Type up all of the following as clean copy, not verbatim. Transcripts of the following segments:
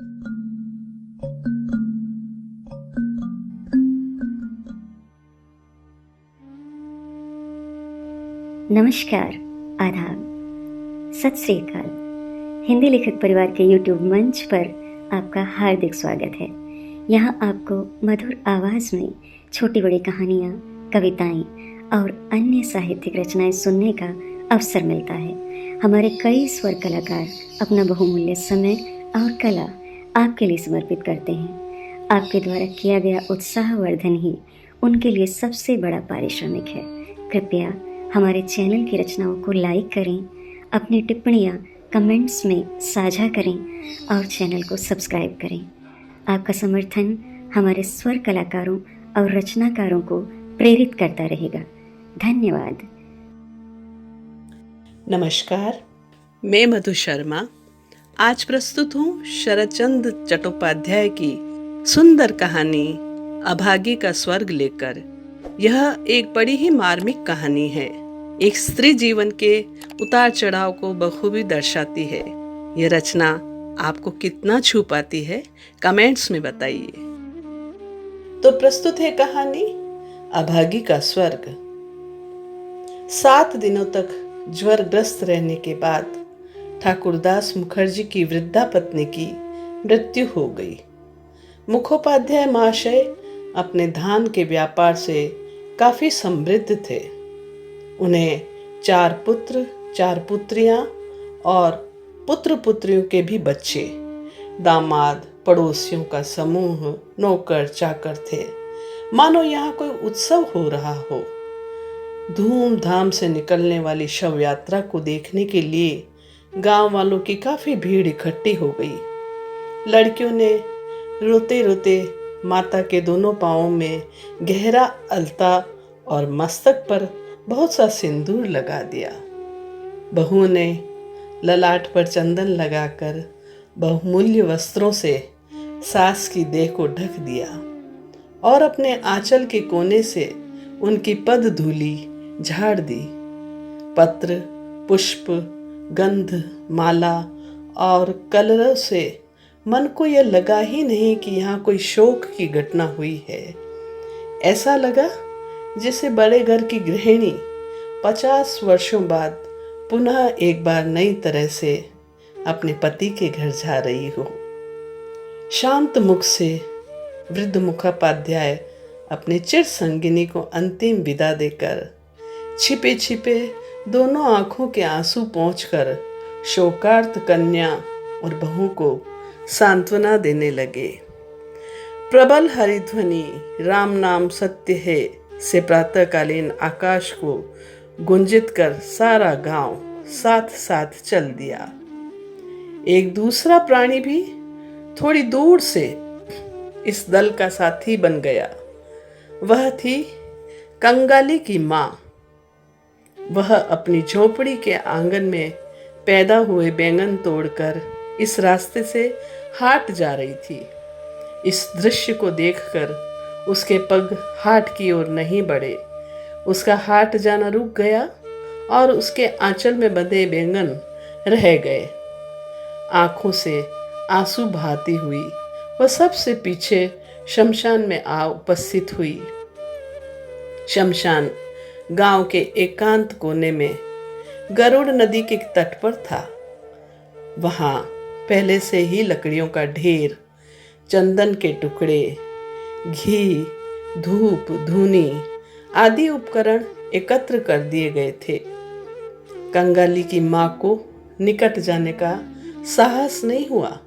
नमस्कार, आदाब, सत श्री अकाल। हिंदी लेखक परिवार के YouTube मंच पर आपका हार्दिक स्वागत है। यहाँ आपको मधुर आवाज़ में छोटी बड़ी कहानियाँ, कविताएं और अन्य साहित्यिक रचनाएं सुनने का अवसर मिलता है। हमारे कई स्वर कलाकार अपना बहुमूल्य समय और कला आपके लिए समर्पित करते हैं। आपके द्वारा किया गया उत्साहवर्धन ही उनके लिए सबसे बड़ा पारिश्रमिक है। कृपया हमारे चैनल की रचनाओं को लाइक करें, अपनी टिप्पणियाँ कमेंट्स में साझा करें और चैनल को सब्सक्राइब करें। आपका समर्थन हमारे स्वर कलाकारों और रचनाकारों को प्रेरित करता रहेगा। धन्यवाद। नमस्कार, मैं मधु शर्मा आज प्रस्तुत हूँ शरदचंद्र चट्टोपाध्याय की सुंदर कहानी अभागी का स्वर्ग लेकर। यह एक बड़ी ही मार्मिक कहानी है। एक स्त्री जीवन के उतार चढ़ाव को बखूबी दर्शाती है। यह रचना आपको कितना छू पाती है, कमेंट्स में बताइए। तो प्रस्तुत है कहानी अभागी का स्वर्ग। 7 दिनों तक ज्वरग्रस्त रहने के बाद ठाकुरदास मुखर्जी की वृद्धा पत्नी की मृत्यु हो गई। मुखोपाध्याय महाशय अपने धान के व्यापार से काफी समृद्ध थे। उन्हें 4 पुत्र 4 पुत्रियां और पुत्र पुत्रियों के भी बच्चे, दामाद, पड़ोसियों का समूह, नौकर चाकर थे। मानो यहाँ कोई उत्सव हो रहा हो। धूमधाम से निकलने वाली शव यात्रा को देखने के लिए गांव वालों की काफी भीड़ इकट्ठी हो गई। लड़कियों ने रोते रोते माता के दोनों पांवों में गहरा अलता और मस्तक पर बहुत सा सिंदूर लगा दिया। बहू ने ललाट पर चंदन लगाकर बहुमूल्य वस्त्रों से सास की देह को ढक दिया और अपने आंचल के कोने से उनकी पद धूली झाड़ दी। पत्र, पुष्प, गंध, माला और कलरव से मन को यह लगा ही नहीं कि यहाँ कोई शोक की घटना हुई है। ऐसा लगा जैसे बड़े घर की गृहिणी 50 वर्षों बाद पुनः एक बार नई तरह से अपने पति के घर जा रही हो। शांत मुख से वृद्ध मुखोपाध्याय अपने चिर संगिनी को अंतिम विदा देकर छिपे छिपे दोनों आंखों के आंसू पोंछकर शोकार्त कन्या और बहू को सांत्वना देने लगे। प्रबल हरिध्वनि राम नाम सत्य है से प्रातःकालीन आकाश को गुंजित कर सारा गांव साथ साथ चल दिया। एक दूसरा प्राणी भी थोड़ी दूर से इस दल का साथी बन गया। वह थी कंगाली की माँ। वह अपनी झोपड़ी के आंगन में पैदा हुए बैंगन तोड़कर इस रास्ते से हाट जा रही थी। इस दृश्य को देखकर उसके पग हाट की ओर नहीं बढ़े। उसका हाट जाना रुक गया और उसके आंचल में बंधे बैंगन रह गए। आंखों से आंसू बहाती हुई वह सबसे पीछे शमशान में आ उपस्थित हुई। शमशान गांव के एकांत कोने में गरुड़ नदी के तट पर था। वहां पहले से ही लकड़ियों का ढेर, चंदन के टुकड़े, घी, धूप, धूनी आदि उपकरण एकत्र कर दिए गए थे। कंगाली की माँ को निकट जाने का साहस नहीं हुआ,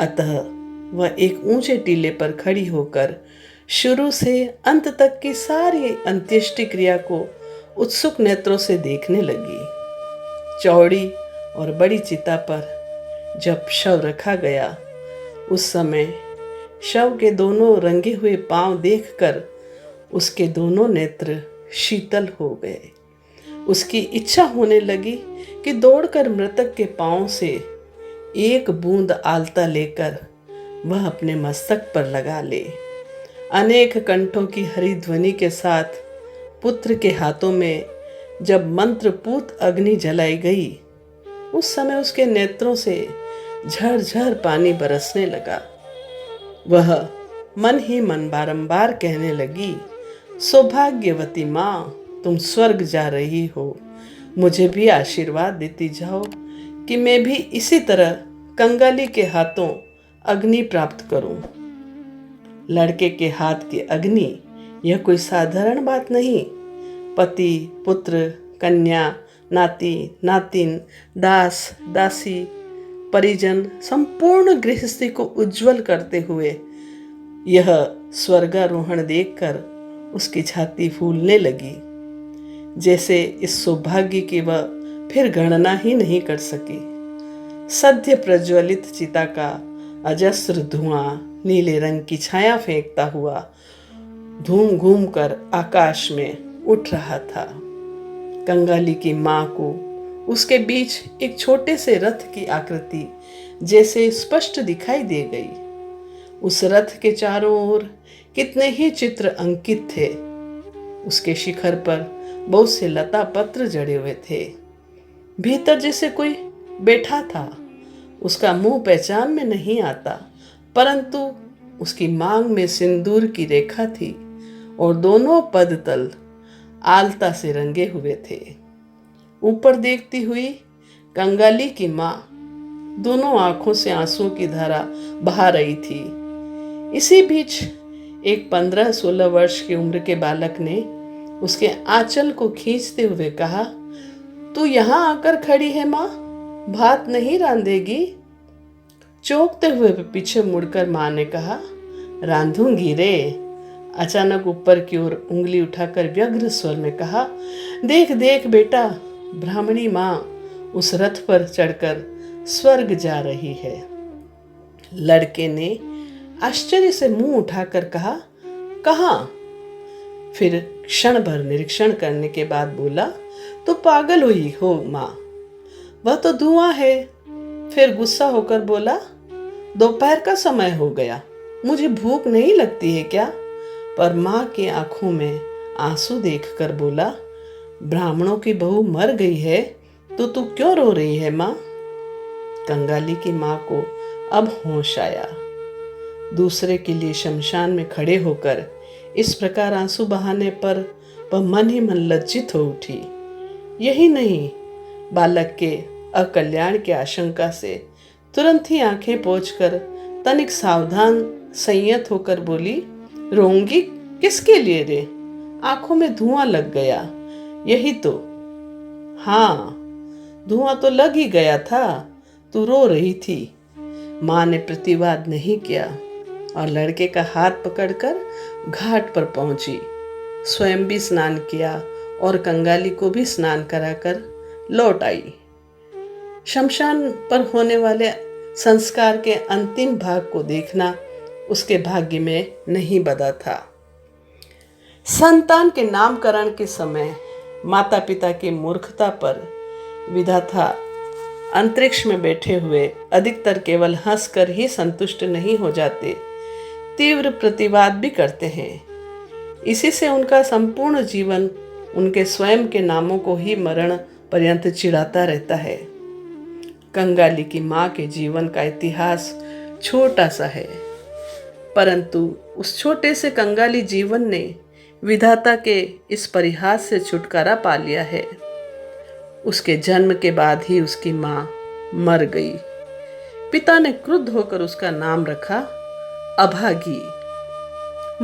अतः वह एक ऊंचे टीले पर खड़ी होकर शुरू से अंत तक की सारी अंत्येष्टि क्रिया को उत्सुक नेत्रों से देखने लगी। चौड़ी और बड़ी चिता पर जब शव रखा गया, उस समय शव के दोनों रंगे हुए पांव देखकर उसके दोनों नेत्र शीतल हो गए। उसकी इच्छा होने लगी कि दौड़कर मृतक के पांव से एक बूंद आलता लेकर वह अपने मस्तक पर लगा ले। अनेक कंठों की हरी ध्वनि के साथ पुत्र के हाथों में जब मंत्रपूत अग्नि जलाई गई, उस समय उसके नेत्रों से झरझर पानी बरसने लगा। वह मन ही मन बारंबार कहने लगी, सौभाग्यवती माँ, तुम स्वर्ग जा रही हो, मुझे भी आशीर्वाद देती जाओ कि मैं भी इसी तरह कंगाली के हाथों अग्नि प्राप्त करूं। लड़के के हाथ की अग्नि यह कोई साधारण बात नहीं। पति, पुत्र, कन्या, नाती, नातिन, दास, दासी, परिजन, संपूर्ण गृहस्थी को उज्जवल करते हुए यह स्वर्गारोहण देखकर उसकी छाती फूलने लगी, जैसे इस सौभाग्य की वह फिर गणना ही नहीं कर सकी। सद्य प्रज्वलित चिता का अजस्र धुआं नीले रंग की छाया फेंकता हुआ घूम घूम कर आकाश में उठ रहा था। कंगाली की मां को उसके बीच एक छोटे से रथ की आकृति जैसे स्पष्ट दिखाई दे गई। उस रथ के चारों ओर कितने ही चित्र अंकित थे। उसके शिखर पर बहुत से लता पत्र जड़े हुए थे। भीतर जैसे कोई बैठा था। उसका मुंह पहचान में नहीं आता, परंतु उसकी मांग में सिंदूर की रेखा थी और दोनों पद तल आलता से रंगे हुए थे। ऊपर देखती हुई कंगाली की माँ दोनों आंखों से आंसुओं की धारा बहा रही थी। इसी बीच एक 15-16 वर्ष की उम्र के बालक ने उसके आंचल को खींचते हुए कहा, तू यहाँ आकर खड़ी है माँ, भात नहीं रांधेगी? चौंकते हुए पीछे मुड़कर माँ ने कहा, रांधूंगी रे। अचानक ऊपर की ओर उंगली उठाकर व्यग्र स्वर में कहा, देख देख बेटा, ब्राह्मणी माँ उस रथ पर चढ़कर स्वर्ग जा रही है। लड़के ने आश्चर्य से मुंह उठाकर कहा, कहाँ? फिर क्षण भर निरीक्षण करने के बाद बोला, तो पागल हुई हो माँ, वह तो धुआं है। फिर गुस्सा होकर बोला, दोपहर का समय हो गया, मुझे भूख नहीं लगती है क्या? पर माँ की आंखों में आंसू देखकर बोला, ब्राह्मणों की बहू मर गई है तो तू क्यों रो रही है माँ? कंगाली की माँ को अब होश आया। दूसरे के लिए शमशान में खड़े होकर इस प्रकार आंसू बहाने पर वह मन ही मन लज्जित हो उठी। यही नहीं, बालक के अकल्याण की आशंका से तुरंत ही आंखें पोंछकर तनिक सावधान संयत होकर बोली, रोंगी किसके लिए रे? आंखों में धुआं लग गया, यही तो। हाँ, धुआं तो लग ही गया था, तू रो रही थी। माँ ने प्रतिवाद नहीं किया और लड़के का हाथ पकड़कर घाट पर पहुंची। स्वयं भी स्नान किया और कंगाली को भी स्नान कराकर लौट आई। शमशान पर होने वाले संस्कार के अंतिम भाग को देखना उसके भाग्य में नहीं बदा था। संतान के नामकरण के समय माता पिता की मूर्खता पर विधाता अंतरिक्ष में बैठे हुए अधिकतर केवल हंसकर ही संतुष्ट नहीं हो जाते, तीव्र प्रतिवाद भी करते हैं। इसी से उनका संपूर्ण जीवन उनके स्वयं के नामों को ही मरण पर्यंत चिढ़ाता रहता है। कंगाली की माँ के जीवन का इतिहास छोटा सा है, परंतु उस छोटे से कंगाली जीवन ने विधाता के इस परिहास से छुटकारा पा लिया है। उसके जन्म के बाद ही उसकी माँ मर गई। पिता ने क्रुद्ध होकर उसका नाम रखा अभागी।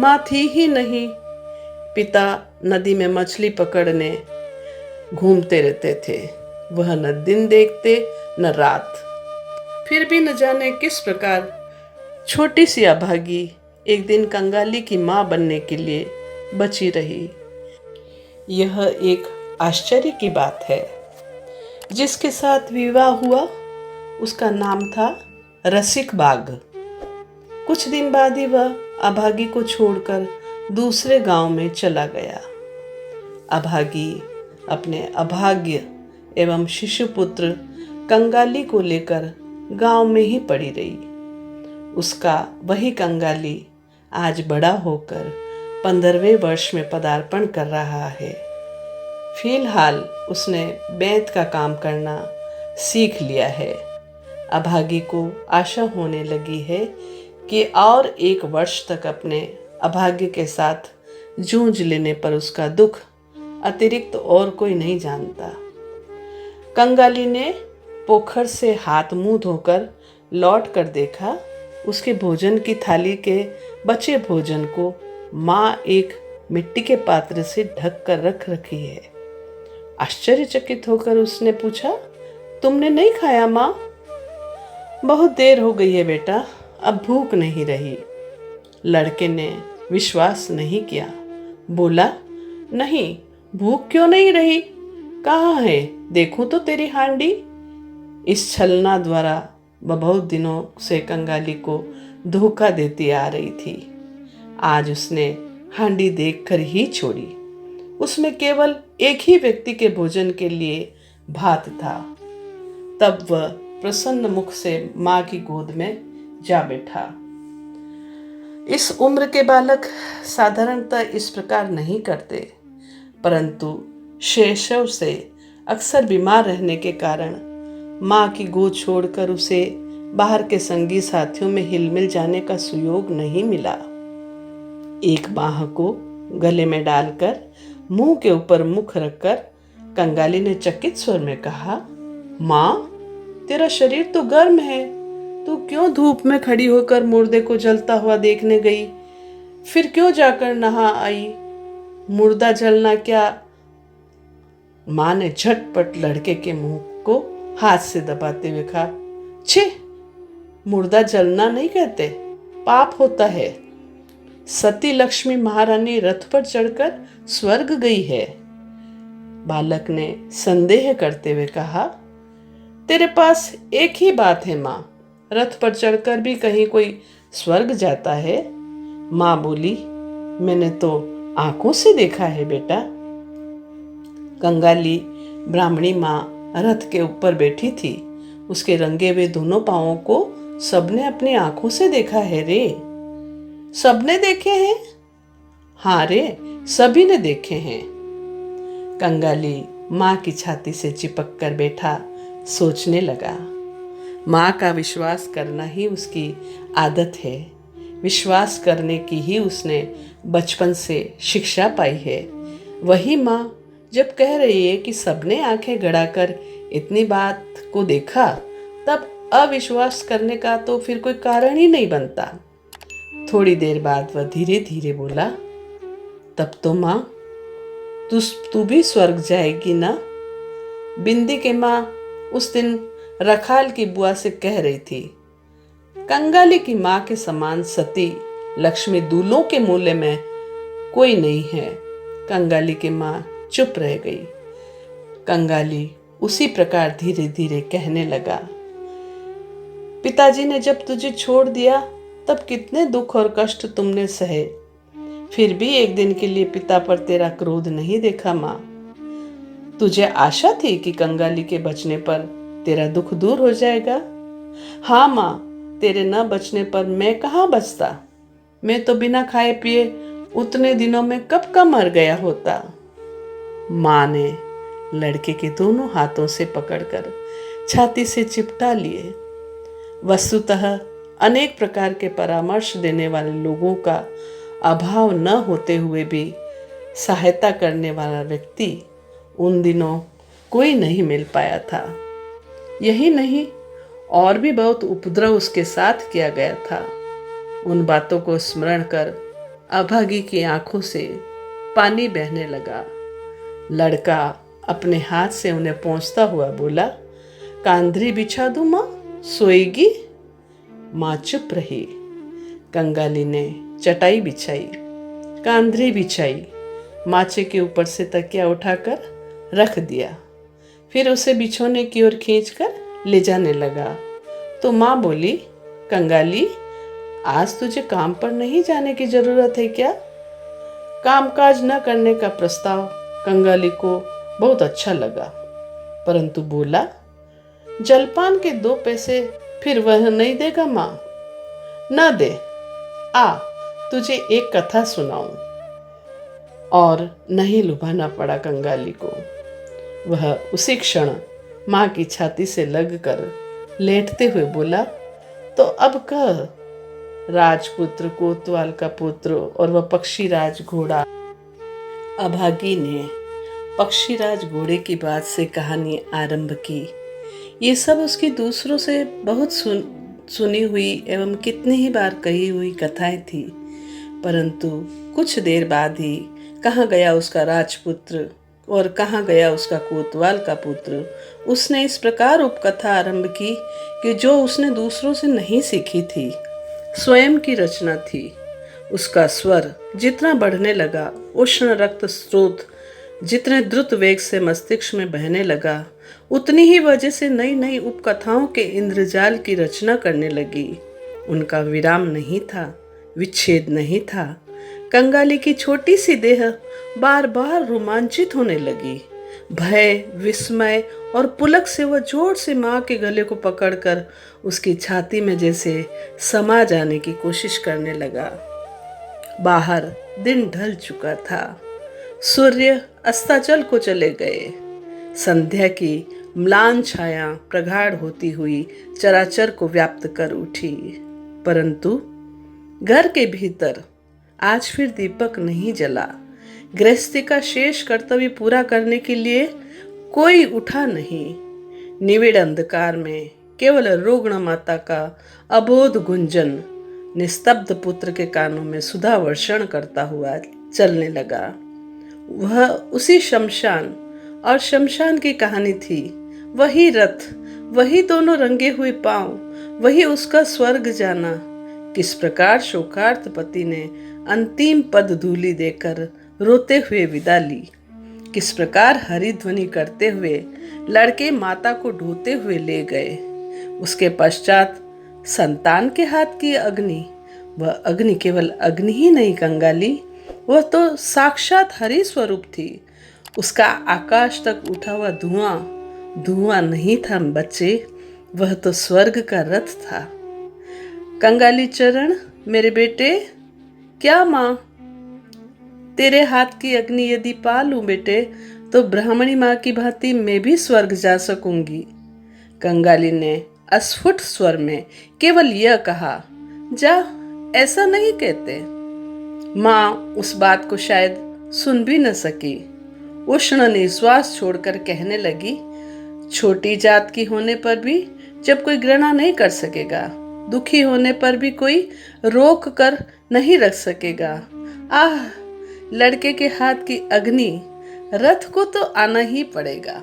माँ थी ही नहीं। पिता नदी में मछली पकड़ने घूमते रहते थे। वह न दिन देखते न रात। फिर भी न जाने किस प्रकार छोटी सी अभागी एक दिन कंगाली की माँ बनने के लिए बची रही। यह एक आश्चर्य की बात है। जिसके साथ विवाह हुआ उसका नाम था रसिक बाग। कुछ दिन बाद ही वह अभागी को छोड़कर दूसरे गांव में चला गया। अभागी अपने अभाग्य एवं शिशुपुत्र कंगाली को लेकर गांव में ही पड़ी रही। उसका वही कंगाली आज बड़ा होकर 15वें वर्ष में पदार्पण कर रहा है। फिलहाल उसने बैंत का काम करना सीख लिया है। अभागी को आशा होने लगी है कि और 1 वर्ष तक अपने अभाग्य के साथ जूझ लेने पर उसका दुख अतिरिक्त और कोई नहीं जानता। कंगाली ने पोखर से हाथ मुंह धोकर लौट कर देखा, उसके भोजन की थाली के बचे भोजन को माँ एक मिट्टी के पात्र से ढक कर रख रखी है। आश्चर्यचकित होकर उसने पूछा, तुमने नहीं खाया माँ? बहुत देर हो गई है बेटा, अब भूख नहीं रही। लड़के ने विश्वास नहीं किया, बोला, नहीं, भूख क्यों नहीं रही? कहाँ है? देखूं तो तेरी हांडी। इस छलना द्वारा वह बहुत दिनों से कंगाली को धोखा देती आ रही थी। आज उसने हांडी देखकर ही छोड़ी। उसमें केवल एक ही व्यक्ति के भोजन के लिए भात था। तब वह प्रसन्न मुख से माँ की गोद में जा बैठा। इस उम्र के बालक साधारणतः इस प्रकार नहीं करते, परंतु शैशव से अक्सर बीमार रहने के कारण माँ की गोद छोड़कर उसे बाहर के संगी साथियों में हिलमिल जाने का सुयोग नहीं मिला। एक बाह को गले में डालकर मुंह के ऊपर मुख रखकर कंगाली ने चकित स्वर में कहा, माँ, तेरा शरीर तो गर्म है, तू क्यों धूप में खड़ी होकर मुर्दे को जलता हुआ देखने गई? फिर क्यों जाकर नहा आई? मुर्दा जलना क्या? माँ ने झटपट लड़के के मुंह को हाथ से दबाते हुए कहा, छी, मुर्दा जलना नहीं कहते, पाप होता है। सती लक्ष्मी महारानी रथ पर चढ़कर स्वर्ग गई है। बालक ने संदेह करते हुए कहा, तेरे पास एक ही बात है माँ, रथ पर चढ़कर भी कहीं कोई स्वर्ग जाता है? माँ बोली, मैंने तो आंखों से देखा है बेटा। कंगाली ब्राह्मणी माँ रथ के ऊपर बैठी थी। उसके रंगे हुए दोनों पांवों को सबने अपनी आंखों से देखा है रे। सबने देखे हैं? हाँ रे, सभी ने देखे हैं। कंगाली माँ की छाती से चिपक कर बैठा सोचने लगा। माँ का विश्वास करना ही उसकी आदत है। विश्वास करने की ही उसने बचपन से शिक्षा पाई है। वही माँ जब कह रही है कि सबने आंखें गड़ाकर इतनी बात को देखा, तब अविश्वास करने का तो फिर कोई कारण ही नहीं बनता। थोड़ी देर बाद वह धीरे धीरे बोला, तब तो माँ तू भी स्वर्ग जाएगी ना? बिंदी के माँ उस दिन रखाल की बुआ से कह रही थी। कंगाली की माँ के समान सती लक्ष्मी दूलों के मूल्य में कोई नहीं है। कंगाली की माँ चुप रह गई। कंगाली उसी प्रकार धीरे धीरे कहने लगा, पिताजी ने जब तुझे छोड़ दिया तब कितने दुख और कष्ट तुमने सहे, फिर भी एक दिन के लिए पिता पर तेरा क्रोध नहीं देखा माँ। तुझे आशा थी कि कंगाली के बचने पर तेरा दुख दूर हो जाएगा। हाँ माँ, तेरे न बचने पर मैं कहाँ बचता? मैं तो बिना खाए पिए उतने दिनों में कब का मर गया होता। माँ ने लड़के के दोनों हाथों से पकड़कर छाती से चिपटा लिए। वस्तुतः अनेक प्रकार के परामर्श देने वाले लोगों का अभाव न होते हुए भी सहायता करने वाला व्यक्ति उन दिनों कोई नहीं मिल पाया था। यही नहीं, और भी बहुत उपद्रव उसके साथ किया गया था। उन बातों को स्मरण कर अभागी की आंखों से पानी बहने लगा। लड़का अपने हाथ से उन्हें पोंछता हुआ बोला, कांधरी बिछा दूं माँ, सोएगी? माँ चुप रही। कंगाली ने चटाई बिछाई, कांधरी बिछाई, माचे के ऊपर से तकिया उठाकर रख दिया। फिर उसे बिछोने की ओर खींचकर ले जाने लगा तो माँ बोली, कंगाली, आज तुझे काम पर नहीं जाने की जरूरत है क्या? कामकाज न करने का प्रस्ताव कंगाली को बहुत अच्छा लगा, परंतु बोला, जलपान के 2 पैसे फिर वह नहीं देगा माँ? न दे, आ तुझे एक कथा सुनाऊं। और नहीं लुभाना पड़ा कंगाली को। वह उसी क्षण माँ की छाती से लगकर लेटते हुए बोला, तो अब कह। राजपुत्र, कोतवाल का पुत्र और वह पक्षीराज घोड़ा। अभागी ने पक्षीराज घोड़े की बात से कहानी आरंभ की। ये सब उसकी दूसरों से बहुत सुनी हुई एवं कितनी ही बार कही हुई कथाएं थी, परंतु कुछ देर बाद ही कहाँ गया उसका राजपुत्र और कहाँ गया उसका कोतवाल का पुत्र। उसने इस प्रकार उपकथा आरंभ की कि जो उसने दूसरों से नहीं सीखी थी, स्वयं की रचना थी। उसका स्वर जितना बढ़ने लगा, उष्ण रक्त स्रोत जितने द्रुत वेग से मस्तिष्क में बहने लगा, उतनी ही वजह से नई नई उपकथाओं के इंद्रजाल की रचना करने लगी। उनका विराम नहीं था, विच्छेद नहीं था। कंगाली की छोटी सी देह बार बार रोमांचित होने लगी। भय, विस्मय और पुलक से वह जोर से माँ के गले को पकड़कर उसकी छाती में जैसे समा जाने की कोशिश करने लगा। बाहर दिन ढल चुका था। सूर्य अस्ताचल को चले गए। संध्या की म्लान छाया प्रगाढ़ होती हुई चराचर को व्याप्त कर उठी, परंतु घर के भीतर आज फिर दीपक नहीं जला। गृहस्थी का शेष कर्तव्य पूरा करने के लिए कोई उठा नहीं। निविड़ अंधकार में केवल रुग्ण माता का अबोध गुंजन निस्तब्ध पुत्र के कानों में सुधा वर्षण करता हुआ चलने लगा। वह उसी शमशान और शमशान की कहानी थी। वही रथ, वही दोनों रंगे हुए पांव, वही उसका स्वर्ग जाना। किस प्रकार शोकार्त पति ने अंतिम पद धूलि देकर रोते हुए विदा ली। किस प्रकार हरिध्वनि करते हुए लड़के माता को ढोते हुए ले गए। उसके पश्चात संतान के हाथ की अग्नि, वह अग्नि केवल अग्नि ही नहीं कंगाली, वह तो साक्षात हरि स्वरूप थी। उसका आकाश तक उठा हुआ धुआं धुआं नहीं था बच्चे, वह तो स्वर्ग का रथ था। कंगाली चरण, मेरे बेटे। क्या माँ? तेरे हाथ की अग्नि यदि पा लूं बेटे, तो ब्राह्मणी माँ की भांति मैं भी स्वर्ग जा सकूंगी। कंगाली ने अस्फुट स्वर में केवल यह कहा, जा, ऐसा नहीं कहते। माँ उस बात को शायद सुन भी न सकी। उष्ण निश्वास छोड़कर कहने लगी, छोटी जात की होने पर भी जब कोई घृणा नहीं कर सकेगा, दुखी होने पर भी कोई रोक कर नहीं रख सकेगा। आह, लड़के के हाथ की अग्नि, रथ को तो आना ही पड़ेगा।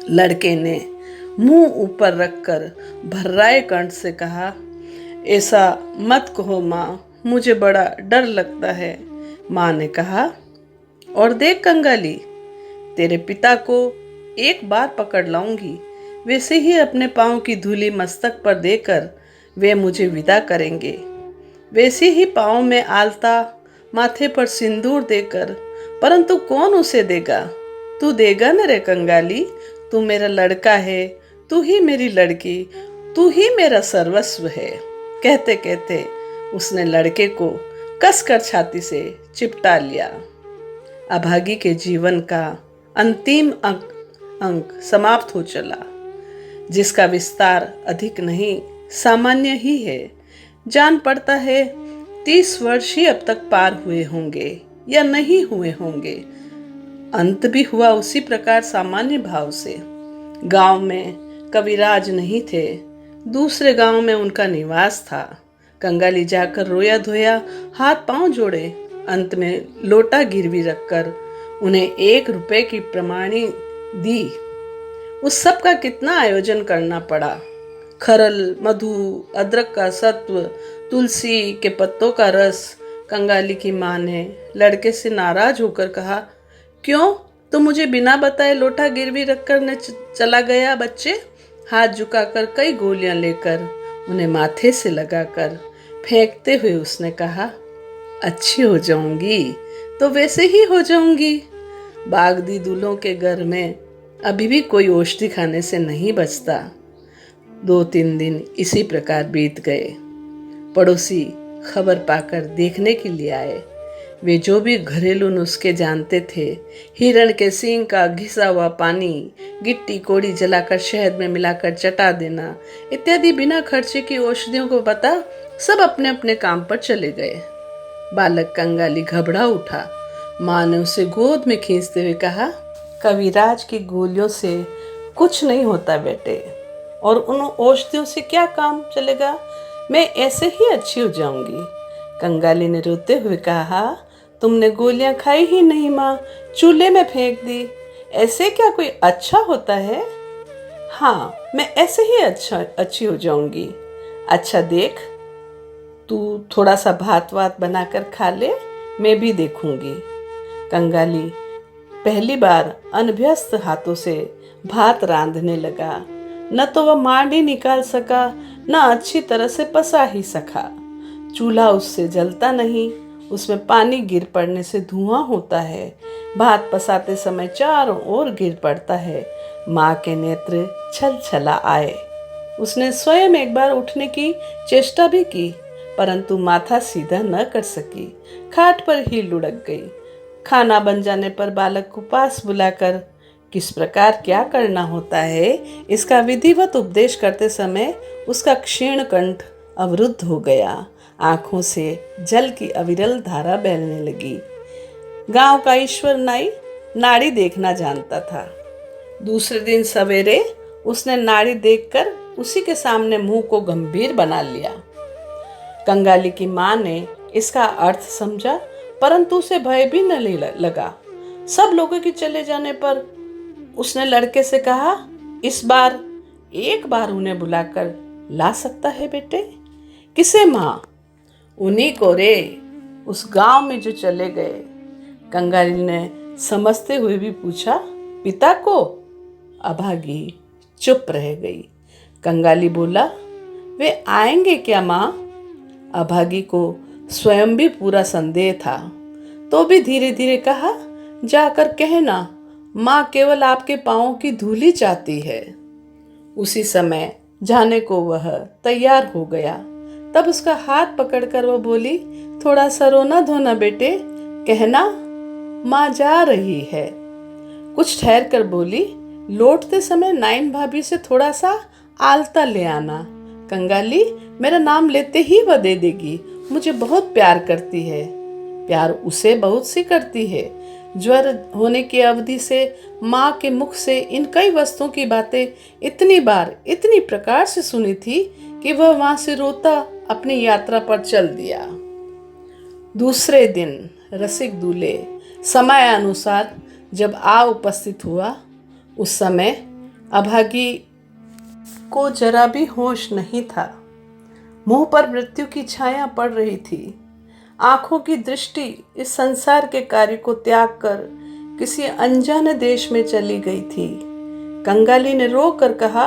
लड़के ने मुंह ऊपर रखकर भर्राए कंठ से कहा, ऐसा मत कहो माँ, मुझे बड़ा डर लगता है। माँ ने कहा, और देख कंगाली, तेरे पिता को एक बार पकड़ लाऊंगी, वैसे ही अपने पांव की धूली मस्तक पर देकर वे मुझे विदा करेंगे। वैसे ही पांव में आलता, माथे पर सिंदूर देकर, परंतु कौन उसे देगा? तू देगा न रे कंगाली। तू मेरा लड़का है, तू ही मेरी लड़की, तू ही मेरा सर्वस्व है। कहते कहते उसने लड़के को कसकर छाती से चिपटा लिया। अभागी के जीवन का अंतिम अंक समाप्त हो चला, जिसका विस्तार अधिक नहीं सामान्य ही है। जान पड़ता है 30 वर्ष ही अब तक पार हुए होंगे या नहीं हुए होंगे। अंत भी हुआ उसी प्रकार सामान्य भाव से। गांव में कविराज नहीं थे, दूसरे गांव में उनका निवास था। कंगाली जाकर रोया धोया, हाथ पांव जोड़े, अंत में लोटा गिरवी रखकर उन्हें 1 रुपए की प्रमाणी दी। उस सब का कितना आयोजन करना पड़ा। खरल, मधु, अदरक का सत्व, तुलसी के पत्तों का रस। कंगाली की माँ ने लड़के से नाराज होकर कहा, क्यों, तो मुझे बिना बताए लोटा गिरवी रखकर न चला गया बच्चे? हाथ झुकाकर कई गोलियां लेकर उन्हें माथे से लगाकर फेंकते हुए उसने कहा, अच्छी हो जाऊंगी तो वैसे ही हो जाऊंगी। बागदी दूल्हों के घर में अभी भी कोई औषधि खाने से नहीं बचता। 2-3 दिन इसी प्रकार बीत गए। पड़ोसी खबर पाकर देखने के लिए आए। वे जो भी घरेलू नुस्खे जानते थे, हिरण के सींग का घिसा हुआ पानी, गिट्टी कोड़ी जलाकर शहद में मिलाकर चटा देना इत्यादि बिना खर्चे की औषधियों को बता सब अपने अपने काम पर चले गए। बालक कंगाली घबरा उठा। माँ ने उसे गोद में खींचते हुए कहा, कविराज की गोलियों से कुछ नहीं होता बेटे, और उन औषधियों से क्या काम चलेगा, मैं ऐसे ही अच्छी हो जाऊंगी। कंगाली ने रोते हुए कहा, तुमने गोलियां खाई ही नहीं माँ, चूल्हे में फेंक दी, ऐसे क्या कोई अच्छा होता है? हाँ, मैं ऐसे ही अच्छी हो जाऊंगी। अच्छा देख, तू थोड़ा सा भात वात बनाकर खा ले, मैं भी देखूंगी। कंगाली पहली बार अनभ्यस्त हाथों से भात रांधने लगा। न तो वह मांडी निकाल सका, न अच्छी तरह से पसा ही सका। चूल्हा उससे जलता नहीं, उसमें पानी गिर पड़ने से धुआं होता है। भात पसाते समय चारों ओर गिर पड़ता है। माँ के नेत्र छल छला आए। उसने स्वयं एक बार उठने की चेष्टा भी की, परंतु माथा सीधा न कर सकी, खाट पर ही लुढ़क गई। खाना बन जाने पर बालक को पास बुलाकर किस प्रकार क्या करना होता है, इसका विधिवत उपदेश करते समय उसका क्षीण कंठ अवरुद्ध हो गया। आंखों से जल की अविरल धारा बहने लगी। गांव का ईश्वर नाई नाड़ी देखना जानता था। दूसरे दिन सवेरे उसने नाड़ी देखकर उसी के सामने मुंह को गंभीर बना लिया। कंगाली की माँ ने इसका अर्थ समझा, परंतु उसे भय भी न लगा। सब लोगों के चले जाने पर उसने लड़के से कहा, इस बार एक बार उन्हें बुलाकर ला सकता है बेटे? किसे माँ? उन्हीं को रे, उस गांव में जो चले गए। कंगाली ने समझते हुए भी पूछा, पिता को? अभागी चुप रह गई। कंगाली बोला, वे आएंगे क्या माँ? अभागी को स्वयं भी पूरा संदेह था, तो भी धीरे धीरे कहा, जाकर कहना माँ केवल आपके पाँवों की धूली चाहती है। उसी समय जाने को वह तैयार हो गया। तब उसका हाथ पकड़कर वह बोली, थोड़ा सा रोना धोना बेटे, कहना माँ जा रही है। कुछ ठहर कर बोली, लौटते समय नाइन भाभी से थोड़ा सा आलता ले आना। कंगाली मेरा नाम लेते ही वह दे देगी, मुझे बहुत प्यार करती है। प्यार उसे बहुत सी करती है। ज्वर होने की अवधि से माँ के मुख से इन कई वस्तुओं की बातें इतनी बार इतनी प्रकार से सुनी थी कि वह वहां से रोता अपनी यात्रा पर चल दिया। दूसरे दिन रसिक दूल्हे समय अनुसार जब आ उपस्थित हुआ, उस समय अभागी को जरा भी होश नहीं था। मुंह पर मृत्यु की छाया पड़ रही थी। आंखों की दृष्टि इस संसार के कार्य को त्याग कर किसी अनजाने देश में चली गई थी। कंगाली ने रो कर कहा,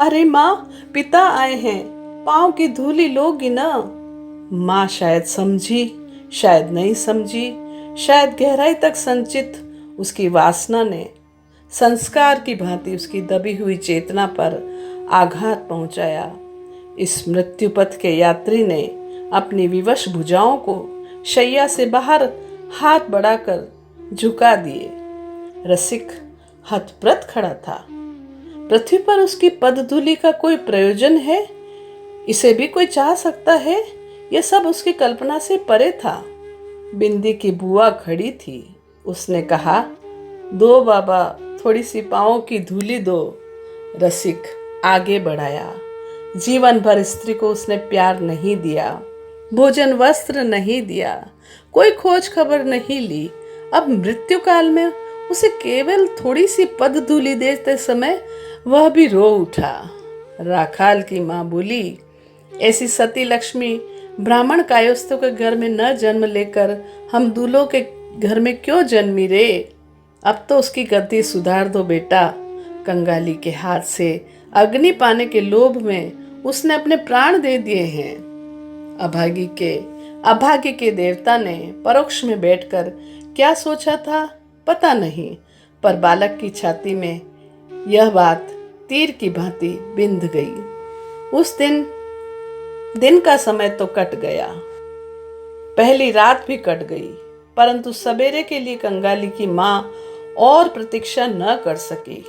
अरे माँ, पिता आए हैं, पाँव की धूली लोगी ना? माँ शायद समझी, शायद नहीं समझी, शायद गहराई तक संचित उसकी वासना ने संस्कार की भांति उसकी दबी हुई चेतना पर आघात पहुंचाया। इस मृत्युपथ के यात्री ने अपनी विवश भुजाओं को शैया से बाहर हाथ बढ़ाकर झुका दिए। रसिक हतप्रत खड़ा था। पृथ्वी पर उसकी पदधूलि का कोई प्रयोजन है? इसे भी कोई चाह सकता है? यह सब उसकी कल्पना से परे था। बिंदी की बुआ खड़ी थी। उसने कहा, दो बाबा, थोड़ी सी पाँवों की धूली दो। रसिक आगे बढ़ाया। जीवन भर स्त्री को उसने प्यार नहीं दिया, भोजन वस्त्र नहीं दिया, कोई खोज खबर नहीं ली। अब मृत्यु काल में उसे केवल थोड़ी सी पद धूली देते समय वह भी रो उठा। राखाल की माँ बोली, ऐसी सती लक्ष्मी ब्राह्मण कायस्थों के घर में न जन्म लेकर हम दूल्हों के घर में क्यों जन्मी रे? अब तो उसकी गति सुधार दो बेटा। कंगाली के हाथ से अग्नि पाने के लोभ में उसने अपने प्राण दे दिए हैं। अभागी के देवता ने परोक्ष में बैठकर क्या सोचा था पता नहीं, पर बालक की छाती में यह बात तीर की भांति बिंध गई। उस दिन का समय तो कट गया, पहली रात भी कट गई। परंतु सवेरे के लिए कंगाली की माँ और प्रतीक्षा न कर सकी।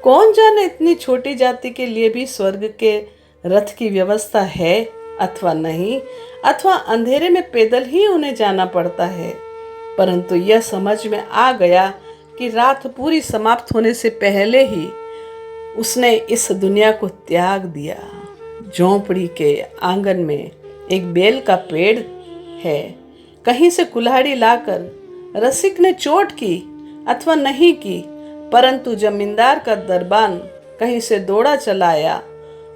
कौन जाने इतनी छोटी जाति के लिए भी स्वर्ग के रथ की व्यवस्था है अथवा नहीं, अथवा अंधेरे में पैदल ही उन्हें जाना पड़ता है। परंतु यह समझ में आ गया कि रात पूरी समाप्त होने से पहले ही उसने इस दुनिया को त्याग दिया। झोंपड़ी के आंगन में एक बेल का पेड़ है। कहीं से कुल्हाड़ी लाकर रसिक ने चोट की अथवा नहीं की, परंतु जमींदार का दरबान कहीं से दौड़ा चला आया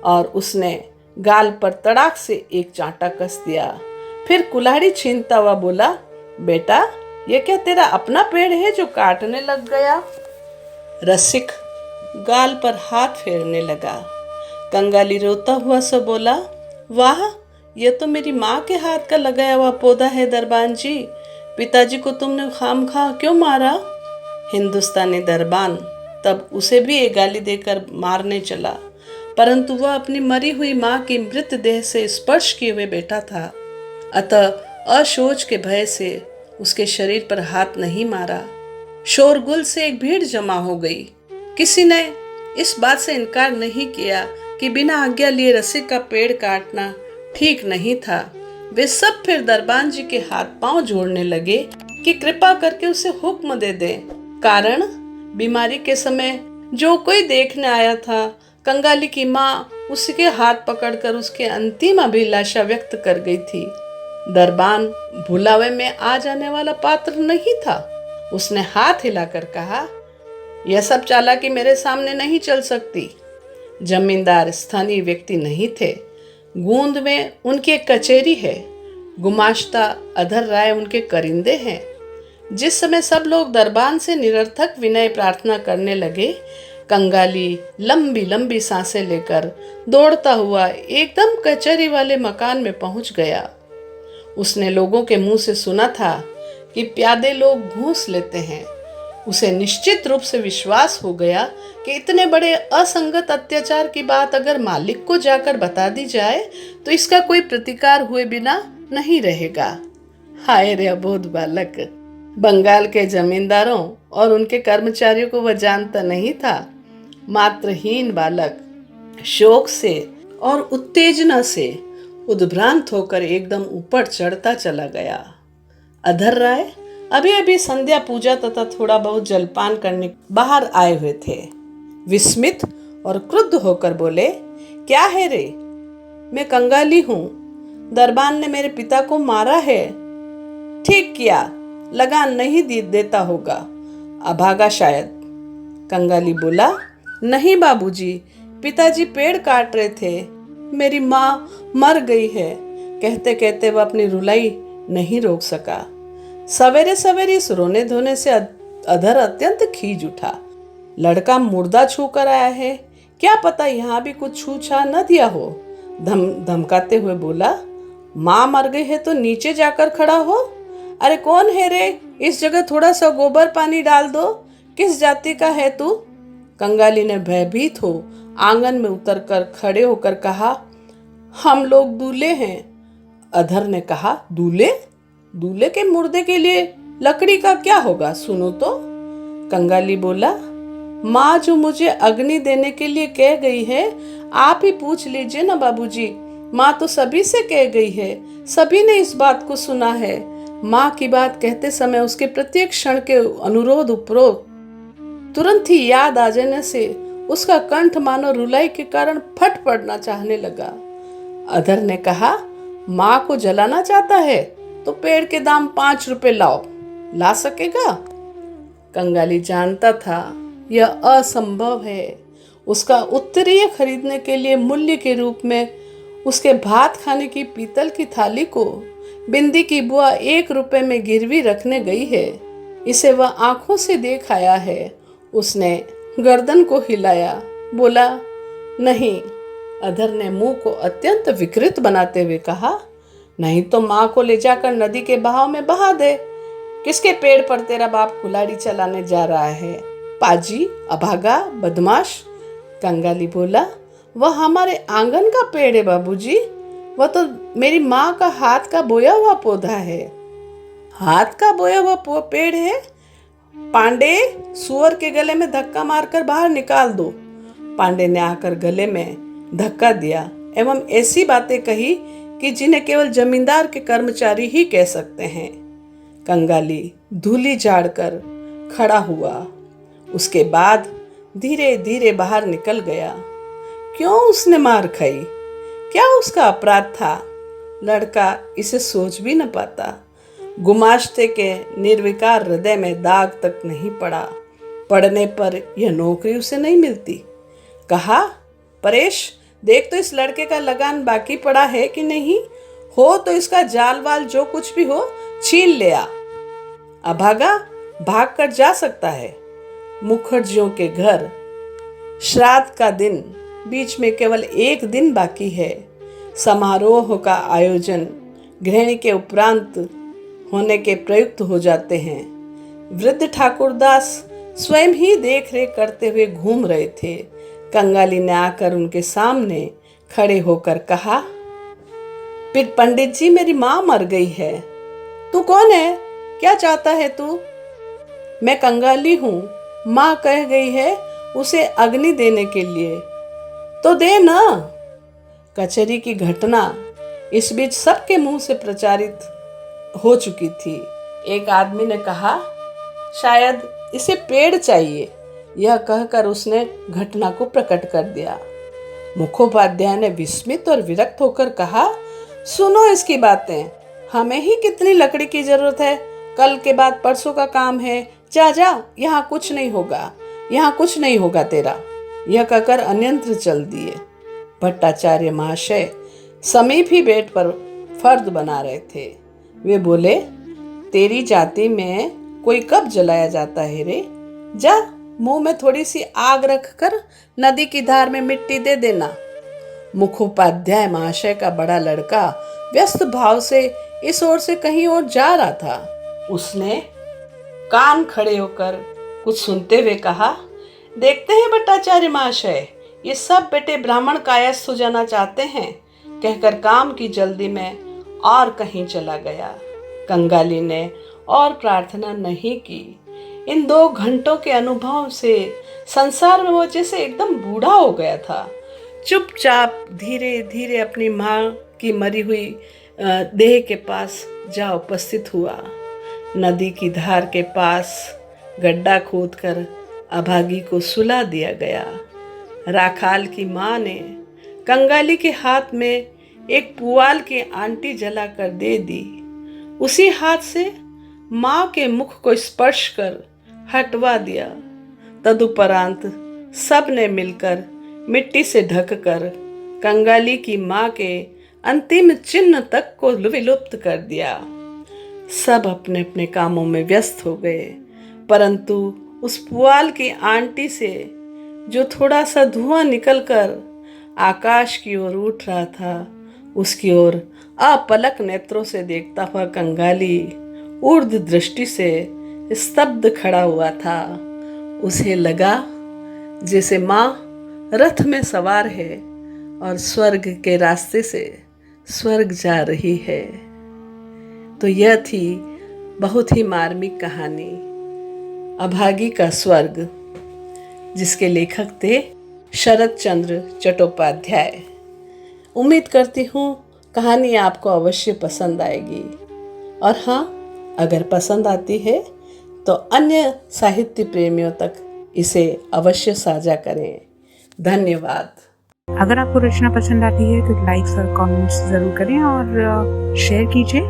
और उसने गाल पर तड़ाक से एक चांटा कस दिया। फिर कुल्हाड़ी छीनता हुआ बोला, बेटा ये क्या तेरा अपना पेड़ है जो काटने लग गया? रसिक गाल पर हाथ फेरने लगा। कंगाली रोता हुआ सा बोला, वाह, यह तो मेरी माँ के हाथ का लगाया हुआ पौधा है दरबान जी। पिताजी को तुमने खामखा क्यों मारा? हिंदुस्तानी दरबान तब उसे भी एक गाली देकर मारने चला, परंतु वह अपनी मरी हुई माँ की मृतदेह से स्पर्श किए हुए बैठा था, अतः अशोच के भय से उसके शरीर पर हाथ नहीं मारा। शोरगुल से एक भीड़ जमा हो गई। किसी ने इस बात से इनकार नहीं किया कि बिना आज्ञा लिए रसिक का पेड़ काटना ठीक नहीं था। वे सब फिर दरबान जी के हाथ पांव जोड़ने लगे कि कृपा करके उसे हुक्म दे दें। कारण बीमारी के समय जो कोई देखने आया था, कंगाली की माँ उसके हाथ पकड़कर उसके अंतिम अभिलाषा व्यक्त कर गई थी। दरबान भुलावे में आ जाने वाला पात्र नहीं था। उसने हाथ हिलाकर कहा, यह सब चालाकी मेरे सामने नहीं चल सकती। जमींदार स्थानीय व्यक्ति नहीं थे। गूंद में उनकी एक कचेरी है। गुमाश्ता अधर राय उनके करिंदे हैं। जिस समय सब लोग दरबान से निरर्थक विनय प्रार्थना करने लगे, कंगाली लंबी लंबी सांसें लेकर दौड़ता हुआ एकदम कचहरी वाले मकान में पहुंच गया। उसने लोगों के मुंह से सुना था कि प्यादे लोग घूस लेते हैं। उसे निश्चित रूप से विश्वास हो गया कि इतने बड़े असंगत अत्याचार की बात अगर मालिक को जाकर बता दी जाए तो इसका कोई प्रतिकार हुए बिना नहीं रहेगा। हाय रे अबोध बालक! बंगाल के जमींदारों और उनके कर्मचारियों को वह जानता नहीं था। मात्रहीन बालक शोक से और उत्तेजना से उद्भ्रांत होकर एकदम ऊपर चढ़ता चला गया। अधर राय अभी अभी संध्या पूजा तथा थोड़ा बहुत जलपान करने बाहर आए हुए थे। विस्मित और क्रुद्ध होकर बोले, क्या है रे? मैं कंगाली हूँ। दरबान ने मेरे पिता को मारा है। ठीक किया, लगान नहीं देता होगा, अभागा शायद। कंगाली बोला, नहीं बाबूजी, पिताजी पेड़ काट रहे थे। मेरी माँ मर गई है। कहते कहते वह अपनी रुलाई नहीं रोक सका। सवेरे सवेरे इस रोने धोने से अधर अत्यंत खींच उठा। लड़का मुर्दा छू कर आया है, क्या पता यहाँ भी कुछ छू छा न दिया हो। धमकाते हुए बोला, माँ मर गई है तो नीचे जाकर खड़ा हो। अरे कौन है रे? इस जगह थोड़ा सा गोबर पानी डाल दो। किस जाति का है तू? कंगाली ने भयभीत हो आंगन में उतरकर खड़े होकर कहा, हम लोग दूल्हे हैं। अधर ने कहा, दूल्हे? दूल्हे के मुर्दे के लिए लकड़ी का क्या होगा, सुनो तो। कंगाली बोला, माँ जो मुझे अग्नि देने के लिए कह गई है, आप ही पूछ लीजिए ना बाबूजी। माँ तो सभी से कह गई है, सभी ने इस बात को सुना है। माँ की बात कहते समय उसके प्रत्येक क्षण के अनुरोध उपरोध तुरंत ही याद आ जाने से उसका कंठ मानो रुलाई के कारण फट पड़ना चाहने लगा। अधर ने कहा, माँ को जलाना चाहता है तो पेड़ के दाम 5 रुपए लाओ। ला सकेगा? कंगाली जानता था यह असंभव है। उसका उत्तरीय खरीदने के लिए मूल्य के रूप में उसके भात खाने की पीतल की थाली को बिंदी की बुआ 1 रुपए में गिरवी रखने गई है। इसे वह आंखों से देख आया है। उसने गर्दन को हिलाया, बोला, नहीं। अधर ने मुंह को अत्यंत विकृत बनाते हुए कहा, नहीं तो माँ को ले जाकर नदी के बहाव में बहा दे। किसके पेड़ पर तेरा बाप कुल्हाड़ी चलाने जा रहा है? पाजी, अभागा, बदमाश। कंगाली बोला, वह हमारे आंगन का पेड़ है बाबूजी। वह तो मेरी माँ का हाथ का बोया हुआ पौधा है। हाथ का बोया हुआ पेड़ है। पांडे, सुअर के गले में धक्का मारकर बाहर निकाल दो। पांडे ने आकर गले में धक्का दिया एवं ऐसी बातें कही कि जिन्हें केवल जमींदार के कर्मचारी ही कह सकते हैं। कंगाली धूली झाड़कर खड़ा हुआ। उसके बाद धीरे धीरे बाहर निकल गया। क्यों उसने मार खाई? क्या उसका अपराध था? लड़का इसे सोच भी न पाता। गुमाश्ते के निर्विकार हृदय में दाग तक नहीं पड़ा। पढ़ने पर यह नौकरी उसे नहीं मिलती। कहा, परेश, देख तो इस लड़के का लगान बाकी पड़ा है कि नहीं, हो तो इसका जाल वाल जो कुछ भी हो छीन ले आ। अभागा भाग कर जा सकता है। मुखर्जियों के घर श्राद्ध का दिन, बीच में केवल एक दिन बाकी है। समारोह का आयोजन गृहिणी के उपरांत होने के प्रयुक्त हो जाते हैं। वृद्ध ठाकुरदास स्वयं ही देख रेख करते हुए घूम रहे थे। कंगाली ने आकर उनके सामने खड़े होकर कहा, फिर पंडित जी, मेरी माँ मर गई है। तू कौन है? क्या चाहता है तू? मैं कंगाली हूँ। माँ कह गई है उसे अग्नि देने के लिए, तो दे ना। कचहरी की घटना इस बीच सबके मुंह से प्रचारित हो चुकी थी। एक आदमी ने कहा, शायद इसे पेड़ चाहिए। यह कहकर उसने घटना को प्रकट कर दिया। मुखोपाध्याय ने विस्मित और विरक्त होकर कहा, सुनो इसकी बातें, हमें ही कितनी लकड़ी की जरूरत है। कल के बाद परसों का काम है। जा जा, यहाँ कुछ नहीं होगा, यहाँ कुछ नहीं होगा तेरा। यह कहकर अन्यंत्र चल दिए। भट्टाचार्य महाशय समीप ही बेड पर फर्द बना रहे थे। वे बोले, तेरी जाति में कोई कब जलाया जाता है रे? जा, मुंह में थोड़ी सी आग रखकर नदी की धार में मिट्टी दे देना। मुखोपाध्याय महाशय का बड़ा लड़का व्यस्त भाव से इस ओर से कहीं और जा रहा था। उसने कान खड़े होकर कुछ सुनते हुए कहा, देखते हैं भट्टाचार्य महाशय, ये सब बेटे ब्राह्मण कायस्थ हो जाना चाहते हैं। कहकर काम की जल्दी में और कहीं चला गया। कंगाली ने और प्रार्थना नहीं की। इन 2 घंटों के अनुभव से संसार में वो जैसे एकदम बूढ़ा हो गया था। चुपचाप धीरे धीरे अपनी माँ की मरी हुई देह के पास जा उपस्थित हुआ। नदी की धार के पास गड्ढा खोदकर अभागी को सुला दिया गया। राखाल की माँ ने कंगाली के हाथ में एक पुआल की आंटी जलाकर दे दी। उसी हाथ से माँ के मुख को स्पर्श कर हटवा दिया। तदुपरांत सब ने मिलकर मिट्टी से ढककर कंगाली की माँ के अंतिम चिन्ह तक को विलुप्त कर दिया। सब अपने अपने कामों में व्यस्त हो गए, परंतु उस पुआल की आंटी से जो थोड़ा सा धुआं निकलकर आकाश की ओर उठ रहा था, उसकी ओर अपलक नेत्रों से देखता हुआ कंगाली ऊर्ध दृष्टि से स्तब्ध खड़ा हुआ था। उसे लगा जैसे माँ रथ में सवार है और स्वर्ग के रास्ते से स्वर्ग जा रही है। तो यह थी बहुत ही मार्मिक कहानी अभागी का स्वर्ग, जिसके लेखक थे शरद चंद्र चट्टोपाध्याय। उम्मीद करती हूँ कहानी आपको अवश्य पसंद आएगी, और हाँ, अगर पसंद आती है तो अन्य साहित्य प्रेमियों तक इसे अवश्य साझा करें। धन्यवाद। अगर आपको रचना पसंद आती है तो लाइक्स और कमेंट्स ज़रूर करें और शेयर कीजिए।